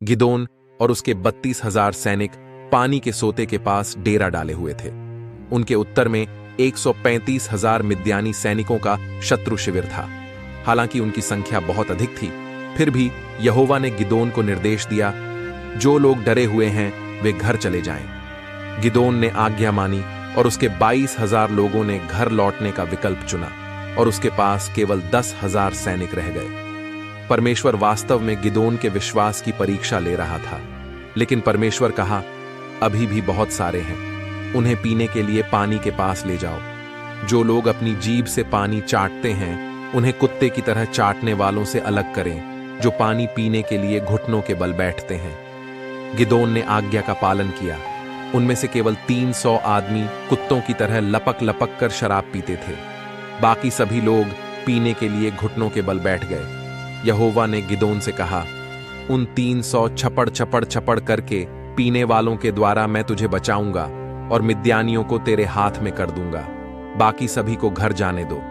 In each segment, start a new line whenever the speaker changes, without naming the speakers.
गिदोन और उसके 32,000 सैनिक पानी के सोते के पास डेरा डाले हुए थे। उनके उत्तर में 135,000 मिद्यानी सैनिकों का शत्रु शिविर था। हालांकि उनकी संख्या बहुत अधिक थी, फिर भी यहोवा ने गिदोन को निर्देश दिया, जो लोग डरे हुए हैं वे घर चले जाएं। गिदोन ने आज्ञा मानी और उसके 22,000 लोगों ने घर लौटने का विकल्प चुना और उसके पास केवल 10,000 सैनिक रह गए। परमेश्वर वास्तव में गिदोन के विश्वास की परीक्षा ले रहा था, लेकिन परमेश्वर कहा, अभी भी बहुत सारे हैं, उन्हें पीने के लिए पानी के पास ले जाओ। जो लोग अपनी जीभ से पानी चाटते हैं, उन्हें कुत्ते की तरह चाटने वालों से अलग करें, जो पानी पीने के लिए घुटनों के बल बैठते हैं। गिदोन ने आज्ञा का पालन किया। उनमें से केवल 300 आदमी कुत्तों की तरह लपक लपक कर शराब पीते थे। बाकी सभी लोग पीने के लिए घुटनों के बल बैठ गए। यहोवा ने गिदोन से कहा, उन 300 छपड़ छपड़ छपड़ करके पीने वालों के द्वारा मैं तुझे बचाऊंगा और मिद्यानियों को तेरे हाथ में कर दूंगा। बाकी सभी को घर जाने दो।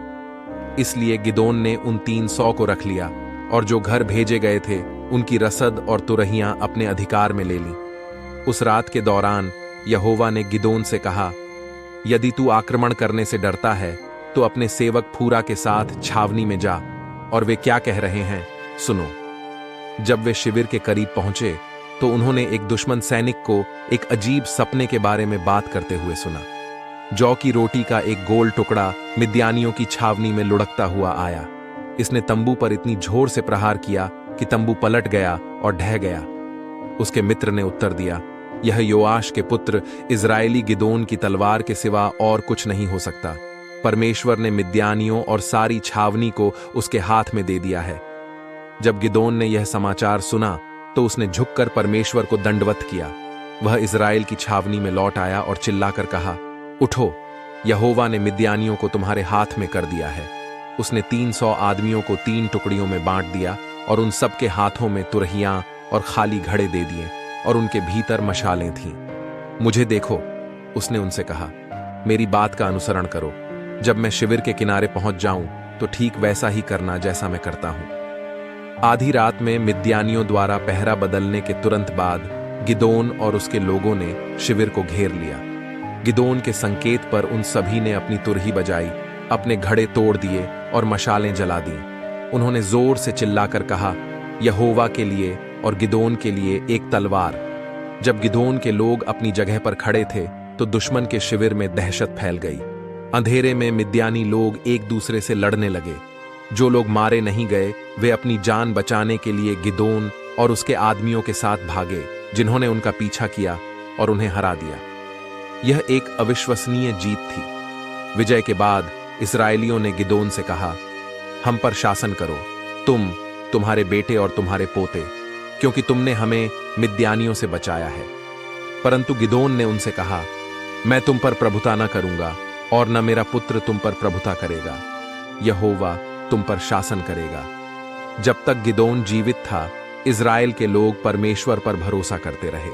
इसलिए गिदोन ने उन 300 को रख लिया और जो घर भेजे गए थे उनकी रसद और तुरहियां अपने अधिकार में ले ली। उस रात के दौरान यहोवा ने गिदोन से कहा, यदि तू आक्रमण करने से डरता है तो अपने सेवक फूरा के साथ छावनी में जा और वे क्या कह रहे हैं सुनो। जब वे शिविर के करीब पहुंचे तो उन्होंने एक दुश्मन सैनिक को एक अजीब सपने के बारे में बात करते हुए सुना। जौ की रोटी का एक गोल टुकड़ा मिद्यानियों की छावनी में लुढ़कता हुआ आया। इसने तंबू पर इतनी जोर से प्रहार किया कि तंबू पलट गया और ढह गया। उसके मित्र ने उत्तर दिया, यह योआश के पुत्र इज़राइली गिदोन की तलवार के सिवा और कुछ नहीं हो सकता। परमेश्वर ने मिद्यानियों और सारी छावनी को उसके हाथ में दे दिया है। जब गिदोन ने यह समाचार सुना तो उसने झुककर परमेश्वर को दंडवत किया। वह इज़राइल की छावनी में लौट आया और चिल्लाकर कहा, उठो, यहोवा ने मिद्यानियों को तुम्हारे हाथ में कर दिया है। उसने 300 आदमियों को 3 टुकड़ियों में बांट दिया और उन सब के हाथों में तुरहियां और खाली घड़े दे दिए और उनके भीतर मशालें थीं। मुझे देखो, उसने उनसे कहा, मेरी बात का अनुसरण करो। जब मैं शिविर के किनारे पहुंच जाऊं तो ठीक वैसा ही करना जैसा मैं करता हूं। आधी रात में मिद्यानियों द्वारा पहरा बदलने के तुरंत बाद गिदोन और उसके लोगों ने शिविर को घेर लिया। गिदोन के संकेत पर उन सभी ने अपनी तुरही बजाई, अपने घड़े तोड़ दिए और मशालें जला दी। उन्होंने जोर से चिल्लाकर कहा, यहोवा के लिए और गिदोन के लिए एक तलवार। जब गिदोन के लोग अपनी जगह पर खड़े थे तो दुश्मन के शिविर में दहशत फैल गई। अंधेरे में मिद्यानी लोग एक दूसरे से लड़ने लगे। जो लोग मारे नहीं गए वे अपनी जान बचाने के लिए गिदोन और उसके आदमियों के साथ भागे, जिन्होंने उनका पीछा किया और उन्हें हरा दिया। यह एक अविश्वसनीय जीत थी। विजय के बाद इस्राएलियों ने गिदोन से कहा, हम पर शासन करो, तुम्हारे बेटे और तुम्हारे पोते, क्योंकि तुमने हमें मिद्यानियों से बचाया है। परंतु गिदोन ने उनसे कहा, मैं तुम पर प्रभुता न करूंगा और न मेरा पुत्र तुम पर प्रभुता करेगा। यहोवा तुम पर शासन करेगा। जब तक गिदोन जीवित था, इज़राइल के लोग परमेश्वर पर भरोसा करते रहे।